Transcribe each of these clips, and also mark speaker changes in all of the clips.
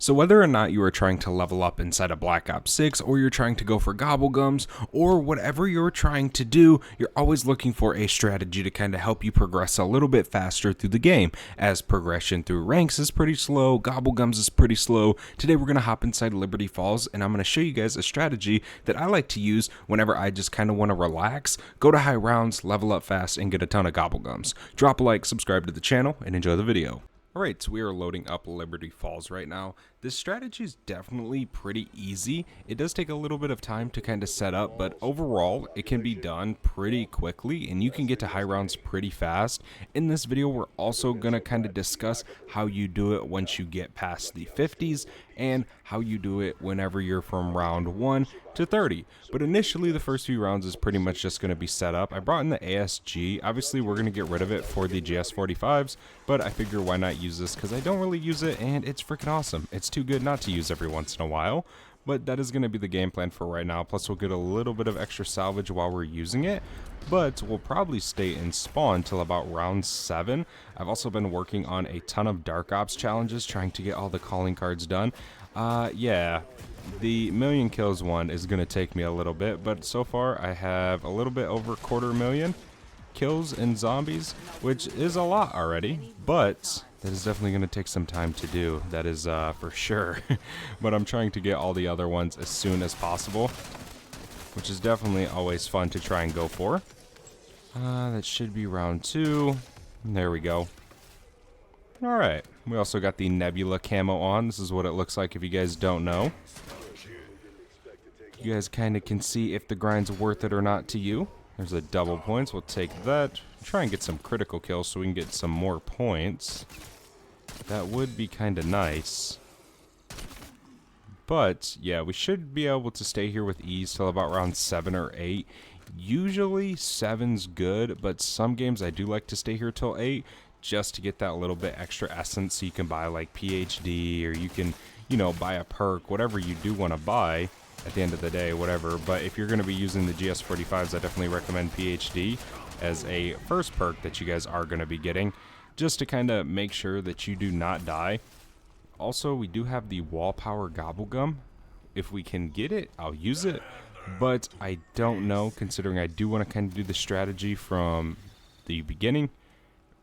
Speaker 1: So whether or not you are trying to level up inside of Black Ops 6, or you're trying to go for gobblegums, or whatever you're trying to do, you're always looking for a strategy to kind of help you progress a little bit faster through the game, as progression through ranks is pretty slow, gobblegums is pretty slow. Today we're going to hop inside Liberty Falls, and I'm going to show you guys a strategy that I like to use whenever I just kind of want to relax, go to high rounds, level up fast, and get a ton of gobblegums. Drop a like, subscribe to the channel, and enjoy the video. Alright, so we are loading up Liberty Falls right now. This strategy is definitely pretty easy. It does take a little bit of time to kind of set up, but overall it can be done pretty quickly and you can get to high rounds pretty fast. In this video we're also going to kind of discuss how you do it once you get past the 50s and how you do it whenever you're from round 1 to 30. But initially the first few rounds is pretty much just going to be set up. I brought in the ASG. Obviously we're going to get rid of it for the GS45s, but I figure why not use this because I don't really use it and it's freaking awesome. It's too good not to use every once in a while, but that is going to be the game plan for right now. Plus we'll get a little bit of extra salvage while we're using it, but we'll probably stay in spawn till about round 7. I've also been working on a ton of Dark Ops challenges, trying to get all the calling cards done. Yeah, the million kills one is going to take me a little bit, but so far I have a little bit over 250,000 kills in zombies, which is a lot already, but that is definitely going to take some time to do. That is for sure. But I'm trying to get all the other ones as soon as possible, which is definitely always fun to try and go for. That should be round 2. There we go. Alright, we also got the Nebula camo on. This is what it looks like if you guys don't know. You guys kind of can see if the grind's worth it or not to you. There's a double points. We'll take that. Try and get some critical kills so we can get some more points. That would be kind of nice. But yeah, we should be able to stay here with ease till about round 7 or 8. Usually 7's good, but some games I do like to stay here till 8 just to get that little bit extra essence, so you can buy like PhD, or you can, you know, buy a perk, whatever you do want to buy at the end of the day, whatever. But if you're going to be using the GS45s, I definitely recommend PhD as a first perk that you guys are going to be getting, just to kind of make sure that you do not die. Also, we do have the wall power gobblegum. If we can get it, I'll use it, but I don't know, considering I do want to kind of do the strategy from the beginning,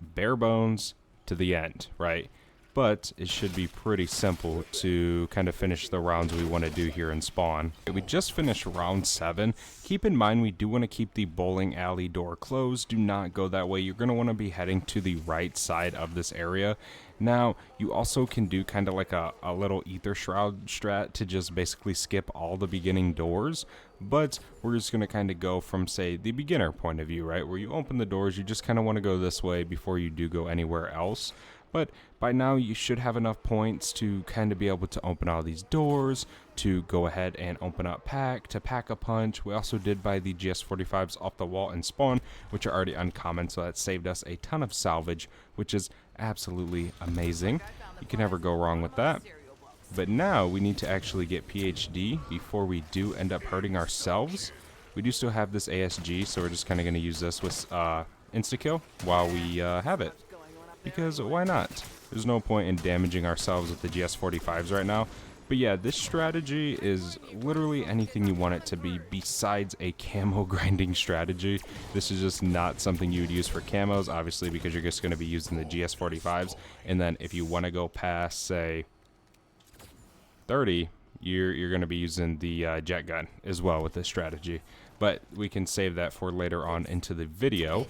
Speaker 1: bare bones, to the end, right? But it should be pretty simple to kind of finish the rounds we want to do here in spawn. We just finished round 7. Keep in mind we do want to keep the bowling alley door closed. Do not go that way. You're going to want to be heading to the right side of this area. Now, you also can do kind of like a little ether shroud strat to just basically skip all the beginning doors. But we're just going to kind of go from, say, the beginner point of view, right? Where you open the doors, you just kind of want to go this way before you do go anywhere else. But by now you should have enough points to kind of be able to open all these doors, to go ahead and open up to pack a punch. We also did buy the GS45s off the wall and spawn, which are already uncommon, so that saved us a ton of salvage, which is absolutely amazing. You can never go wrong with that. But now we need to actually get PhD before we do end up hurting ourselves. We do still have this ASG, so we're just kind of going to use this with insta-kill while we have it. Because why not? There's no point in damaging ourselves with the GS45s right now. But yeah, this strategy is literally anything you want it to be besides a camo grinding strategy. This is just not something you would use for camos, obviously, because you're just going to be using the GS45s. And then if you want to go past, say, 30, you're going to be using the jet gun as well with this strategy. But we can save that for later on into the video.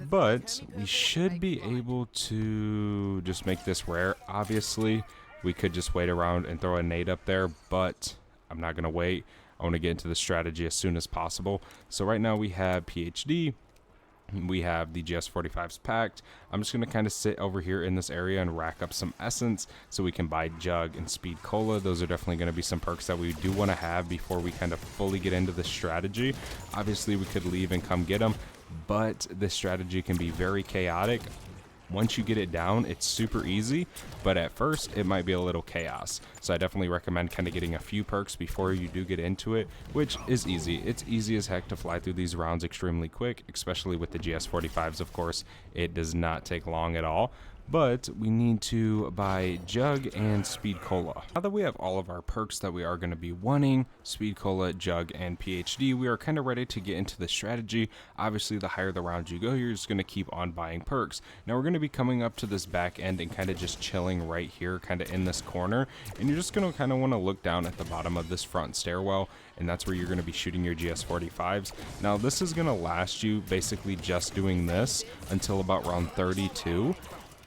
Speaker 1: But we should be able to just make this rare. Obviously, we could just wait around and throw a nade up there, but I'm not going to wait. I want to get into the strategy as soon as possible. So right now we have PhD. We have the GS45s packed. I'm just going to kind of sit over here in this area and rack up some essence so we can buy Jug and Speed Cola. Those are definitely going to be some perks that we do want to have before we kind of fully get into the strategy. Obviously, we could leave and come get them, but this strategy can be very chaotic. Once you get it down, it's super easy, but at first it might be a little chaos. So I definitely recommend kind of getting a few perks before you do get into it, which is easy. It's easy as heck to fly through these rounds extremely quick, especially with the GS45s, of course. It does not take long at all. but we need to buy Jug and Speed Cola. Now that we have all of our perks that we are going to be wanting, Speed Cola, Jug, and PhD, we are kind of ready to get into the strategy. Obviously, the higher the rounds you go, you're just going to keep on buying perks. Now we're going to be coming up to this back end and kind of just chilling right here, kind of in this corner, and you're just going to kind of want to look down at the bottom of this front stairwell, and that's where you're going to be shooting your GS45s. Now this is going to last you basically just doing this until about round 32.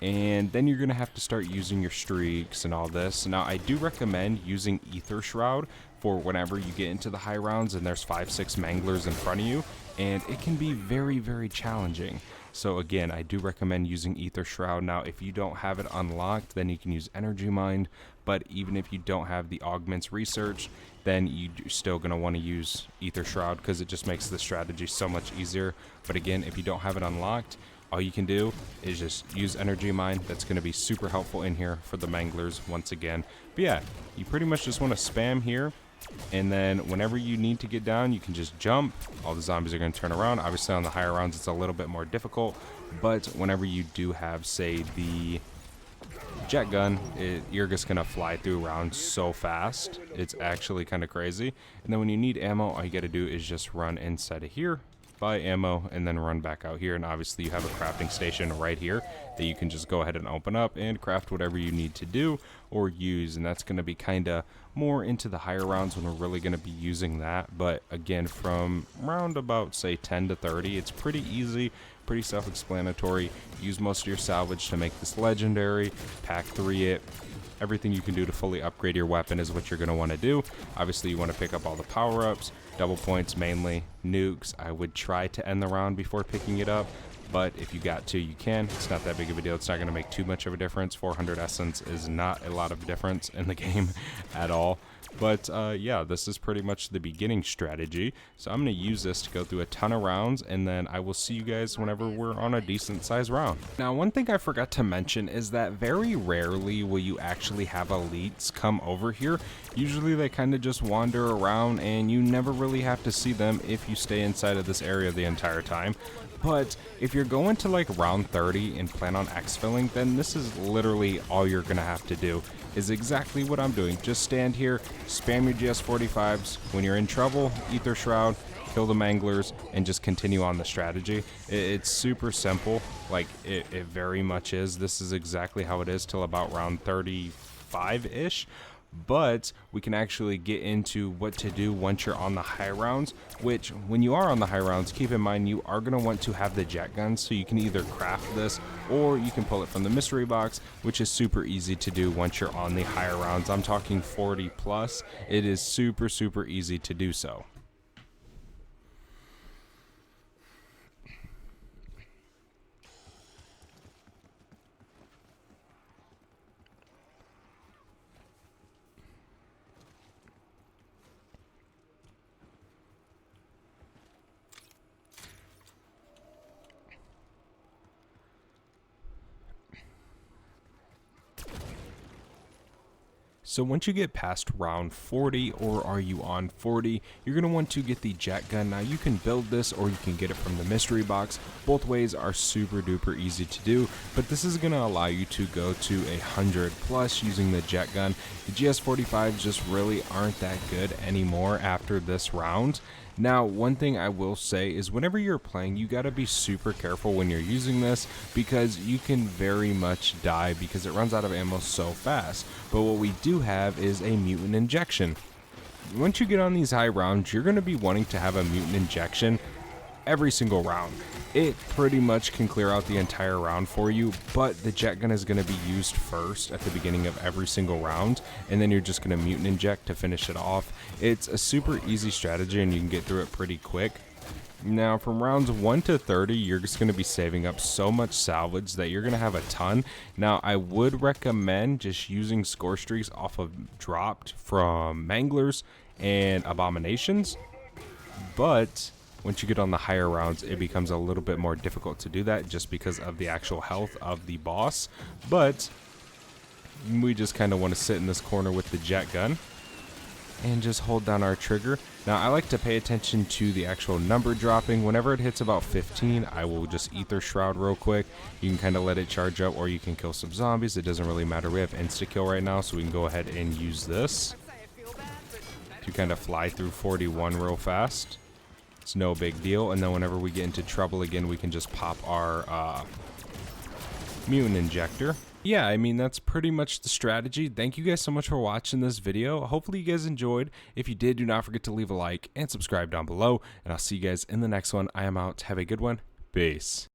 Speaker 1: And then you're going to have to start using your streaks and all this. Now, I do recommend using Ether Shroud for whenever you get into the high rounds and there's 5-6 manglers in front of you, and it can be very, very challenging. So again, I do recommend using Ether Shroud. Now, if you don't have it unlocked, then you can use Energy Mind, but even if you don't have the augments researched, then you're still going to want to use Ether Shroud because it just makes the strategy so much easier. But again, if you don't have it unlocked, all you can do is just use Energy Mine. That's going to be super helpful in here for the manglers once again. But yeah, you pretty much just want to spam here, and then whenever you need to get down, you can just jump. All the zombies are going to turn around. Obviously on the higher rounds it's a little bit more difficult, but whenever you do have, say, the jet gun, you're just going to fly through rounds so fast. It's actually kind of crazy. And then when you need ammo, all you got to do is just run inside of here, buy ammo, and then run back out here. And obviously you have a crafting station right here that you can just go ahead and open up and craft whatever you need to do or use, and that's going to be kind of more into the higher rounds when we're really going to be using that. But again, from round about say 10 to 30, it's pretty easy, pretty self-explanatory. Use most of your salvage to make this legendary, pack 3 it. Everything you can do to fully upgrade your weapon is what you're going to want to do. Obviously you want to pick up all the power-ups, double points mainly, nukes. I would try to end the round before picking it up, but if you got to, you can. It's not that big of a deal. It's not going to make too much of a difference. 400 essence is not a lot of difference in the game at all. But yeah, this is pretty much the beginning strategy. So I'm going to use this to go through a ton of rounds, and then I will see you guys whenever we're on a decent sized round. Now, one thing I forgot to mention is that very rarely will you actually have elites come over here. Usually they kind of just wander around and you never really have to see them if you stay inside of this area the entire time. But if you're going to like round 30 and plan on exfilling, then this is literally all you're going to have to do. Is exactly what I'm doing. Just stand here, spam your GS45s. When you're in trouble, Ether Shroud, kill the manglers, and just continue on the strategy. It's super simple, like it very much is. This is exactly how it is till about round 35-ish. But we can actually get into what to do once you're on the high rounds, which when you are on the high rounds, keep in mind you are going to want to have the jet gun, so you can either craft this or you can pull it from the mystery box, which is super easy to do once you're on the higher rounds. I'm talking 40 plus. It is super, super easy to do so. So once you get past round 40, or are you on 40, you're going to want to get the jet gun. Now you can build this or you can get it from the mystery box. Both ways are super duper easy to do, but this is going to allow you to go to 100 plus using the jet gun. The GS45s just really aren't that good anymore after this round. Now, one thing I will say is whenever you're playing, you gotta be super careful when you're using this, because you can very much die because it runs out of ammo so fast. But what we do have is a mutant injection. Once you get on these high rounds, you're gonna be wanting to have a mutant injection every single round. It pretty much can clear out the entire round for you, but the jet gun is going to be used first at the beginning of every single round, and then you're just going to mutant inject to finish it off. It's a super easy strategy and you can get through it pretty quick. Now from rounds 1 to 30, you're just going to be saving up so much salvage that you're going to have a ton. Now I would recommend just using score streaks off of dropped from manglers and abominations, but once you get on the higher rounds, it becomes a little bit more difficult to do that just because of the actual health of the boss. But we just kind of want to sit in this corner with the jet gun. and just hold down our trigger. Now I like to pay attention to the actual number dropping. Whenever it hits about 15, I will just Ether Shroud real quick. You can kind of let it charge up, or you can kill some zombies. It doesn't really matter. We have insta kill right now, so we can go ahead and use this to kind of fly through 41 real fast. It's no big deal. And then whenever we get into trouble again, we can just pop our mutant injector. Yeah, I mean, that's pretty much the strategy. Thank you guys so much for watching this video. Hopefully you guys enjoyed. If you did, do not forget to leave a like and subscribe down below. And I'll see you guys in the next one. I am out. Have a good one. Peace.